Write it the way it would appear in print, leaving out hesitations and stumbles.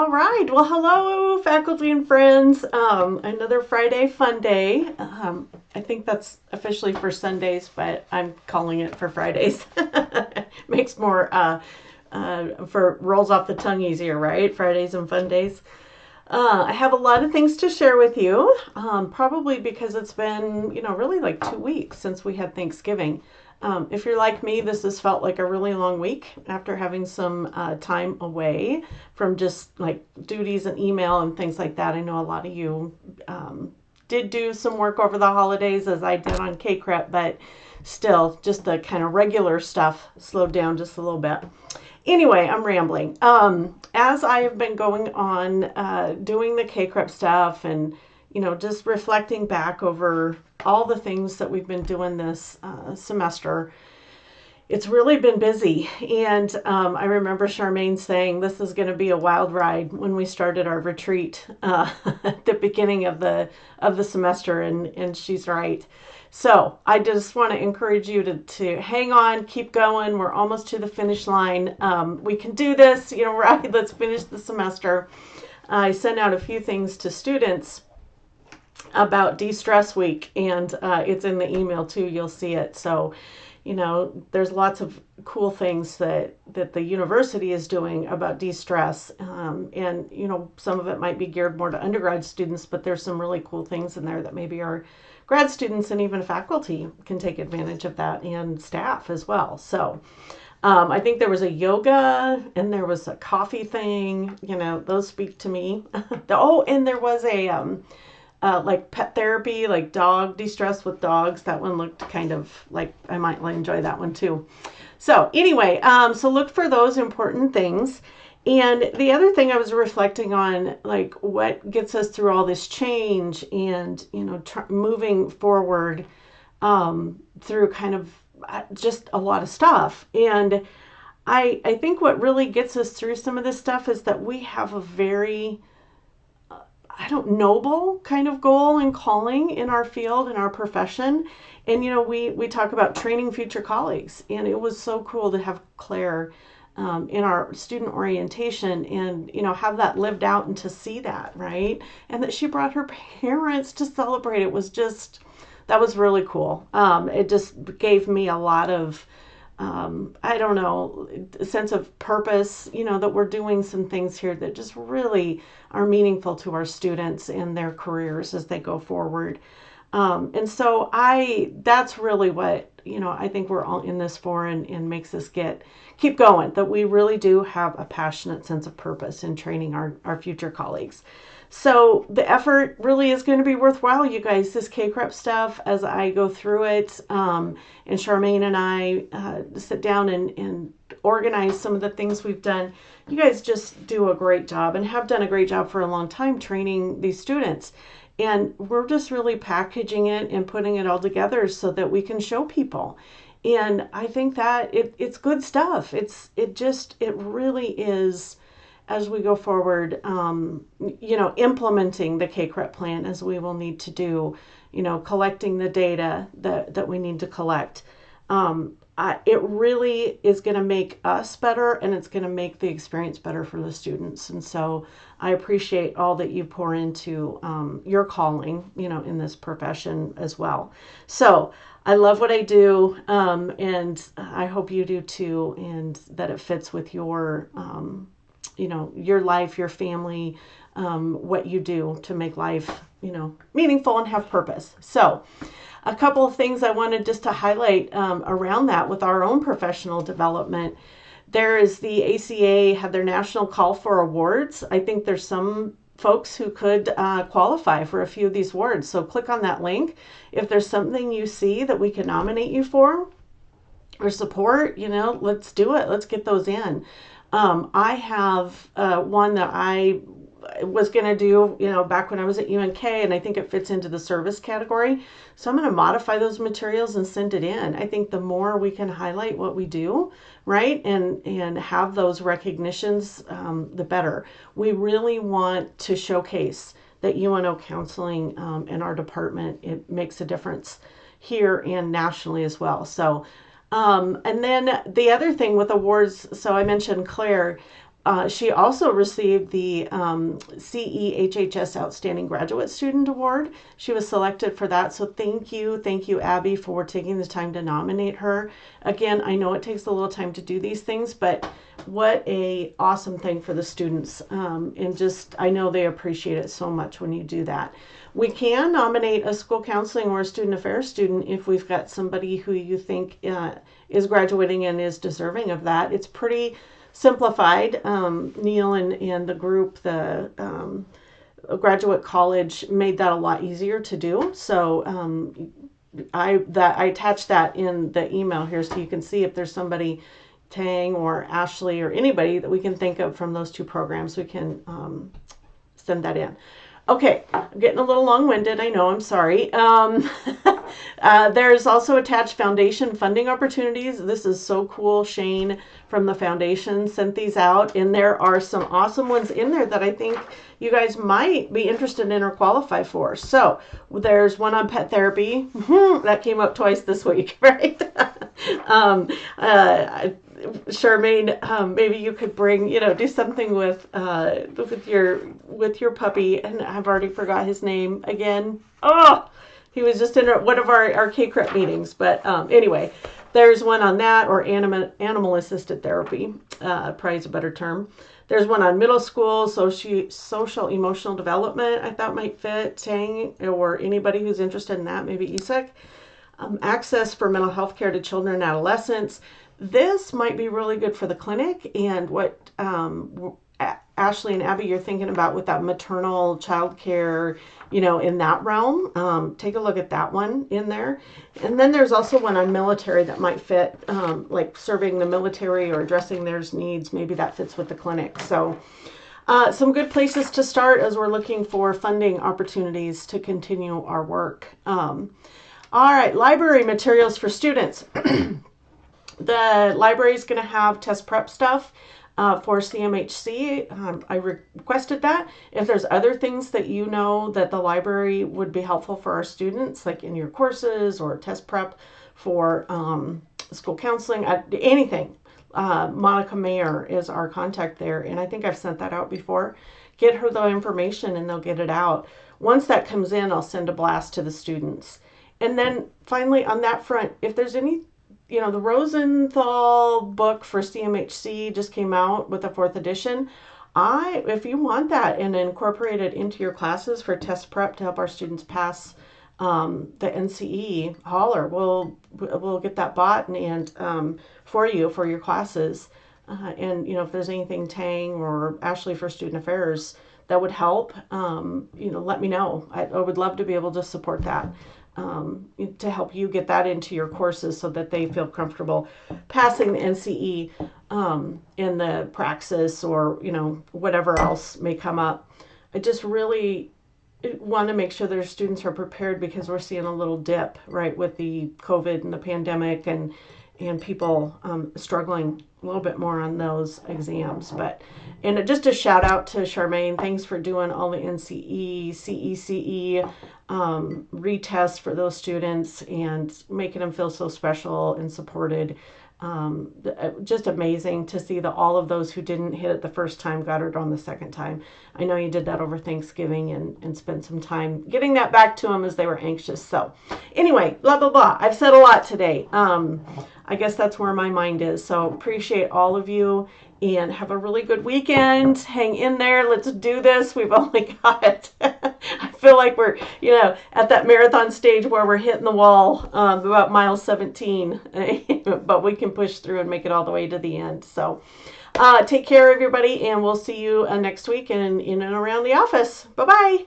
All right. Well, hello, faculty and friends. Another Friday fun day. I think that's officially for Sundays, but I'm calling it for Fridays. Makes more for rolls off the tongue easier, right? Fridays and fun days. I have a lot of things to share with you, probably because it's been, really like 2 weeks since we had Thanksgiving. If you're like me, this has felt like a really long week after having some time away from just like duties and email and things like that. I know a lot of you did do some work over the holidays as I did on KCREP, but still, just the kind of regular stuff slowed down just a little bit. Anyway, I'm rambling. As I have been going on doing the KCREP stuff and, just reflecting back over all the things that we've been doing this semester, it's really been busy. And I remember Charmaine saying this is going to be a wild ride when we started our retreat at the beginning of the semester, and she's right. So I just want to encourage you to hang on, keep going. We're almost to the finish line. We can do this, right? Let's finish the semester. I sent out a few things to students about De-Stress Week, and it's in the email too. You'll see it. So, there's lots of cool things that the university is doing about de-stress. And, some of it might be geared more to undergrad students, but there's some really cool things in there that maybe our grad students and even faculty can take advantage of that, and staff as well. So I think there was a yoga and there was a coffee thing, those speak to me. Oh, and there was a like pet therapy, like dog de-stress with dogs. That one looked kind of like I might enjoy that one too. So anyway, so look for those important things. And the other thing I was reflecting on, like what gets us through all this change and, moving forward through kind of just a lot of stuff. And I think what really gets us through some of this stuff is that we have a very noble kind of goal and calling in our field, in our profession. And, we talk about training future colleagues. And it was so cool to have Claire in our student orientation and, have that lived out and to see that, right? And that she brought her parents to celebrate. It was just, that was really cool. It just gave me a lot of, I don't know, a sense of purpose, that we're doing some things here that just really are meaningful to our students and their careers as they go forward. And so that's really what, I think we're all in this for, and makes us keep going, that we really do have a passionate sense of purpose in training our future colleagues. So the effort really is going to be worthwhile, you guys, this KCREP stuff, as I go through it. And Charmaine and I sit down and organize some of the things we've done. You guys just do a great job and have done a great job for a long time training these students. And we're just really packaging it and putting it all together so that we can show people. And I think that it's good stuff. It really is, as we go forward, implementing the KCREP plan as we will need to do, collecting the data that we need to collect. It really is going to make us better, and it's going to make the experience better for the students. And so I appreciate all that you pour into your calling, in this profession as well. So I love what I do, and I hope you do too, and that it fits with your your life, your family, what you do to make life, meaningful and have purpose. So a couple of things I wanted just to highlight around that with our own professional development. There is the ACA had their national call for awards. I think there's some folks who could qualify for a few of these awards. So click on that link. If there's something you see that we can nominate you for or support, let's do it. Let's get those in. I have one that I was going to do, back when I was at UNK, and I think it fits into the service category. So I'm going to modify those materials and send it in. I think the more we can highlight what we do, right, and have those recognitions, the better. We really want to showcase that UNO counseling in our department, it makes a difference here and nationally as well. So and then the other thing with awards, so I mentioned Claire, She also received the CEHHS Outstanding Graduate Student Award. She was selected for that. So thank you, Abby, for taking the time to nominate her. Again, I know it takes a little time to do these things, but what a awesome thing for the students. And just, I know they appreciate it so much when you do that. We can nominate a school counseling or a student affairs student if we've got somebody who you think is graduating and is deserving of that. It's pretty simplified. Neil and the group, the graduate college, made that a lot easier to do. So I attached that in the email here so you can see if there's somebody, Tang or Ashley or anybody that we can think of from those two programs. We can send that in. Okay, I'm getting a little long-winded. I know, I'm sorry. There's also attached foundation funding opportunities. This is so cool. Shane from the foundation sent these out, and there are some awesome ones in there that I think you guys might be interested in or qualify for. So there's one on pet therapy. That came up twice this week, right? Charmaine, maybe you could bring, do something with your puppy, and I've already forgot his name again. Oh, he was just in one of our K-Crep meetings. But anyway, there's one on that, or animal assisted therapy, probably is a better term. There's one on middle school, social emotional development. I thought might fit Tang or anybody who's interested in that, maybe Isak. Access for mental health care to children and adolescents. This might be really good for the clinic, and what Ashley and Abby, you're thinking about with that maternal child care, in that realm. Take a look at that one in there. And then there's also one on military that might fit, like serving the military or addressing their needs. Maybe that fits with the clinic. So some good places to start as we're looking for funding opportunities to continue our work. All right, library materials for students. The library is going to have test prep stuff for CMHC. I requested that. If there's other things that you know that the library would be helpful for our students, like in your courses or test prep for school counseling, anything, Monica Mayer is our contact there, and I think I've sent that out before. Get her the information and they'll get it out. Once that comes in, I'll send a blast to the students. And then finally on that front, if there's any, the Rosenthal book for CMHC just came out with the 4th edition. If you want that and incorporate it into your classes for test prep to help our students pass the NCE, holler. We'll get that bought and for you for your classes. And if there's anything Tang or Ashley for Student Affairs that would help, let me know. I would love to be able to support that. To help you get that into your courses so that they feel comfortable passing the NCE in the praxis or, whatever else may come up. I just really want to make sure their students are prepared because we're seeing a little dip, right, with the COVID and the pandemic and people struggling a little bit more on those exams. And just a shout out to Charmaine. Thanks for doing all the NCE, CECE retest for those students and making them feel so special and supported. Just amazing to see that all of those who didn't hit it the first time got it on the second time. I know you did that over Thanksgiving and spent some time getting that back to them as they were anxious. So anyway, blah, blah, blah. I've said a lot today. I guess that's where my mind is. So appreciate all of you and have a really good weekend. Hang in there. Let's do this. We've only got, I feel like we're, at that marathon stage where we're hitting the wall about mile 17, but we can push through and make it all the way to the end. So take care, everybody, and we'll see you next week and in and around the office. Bye-bye.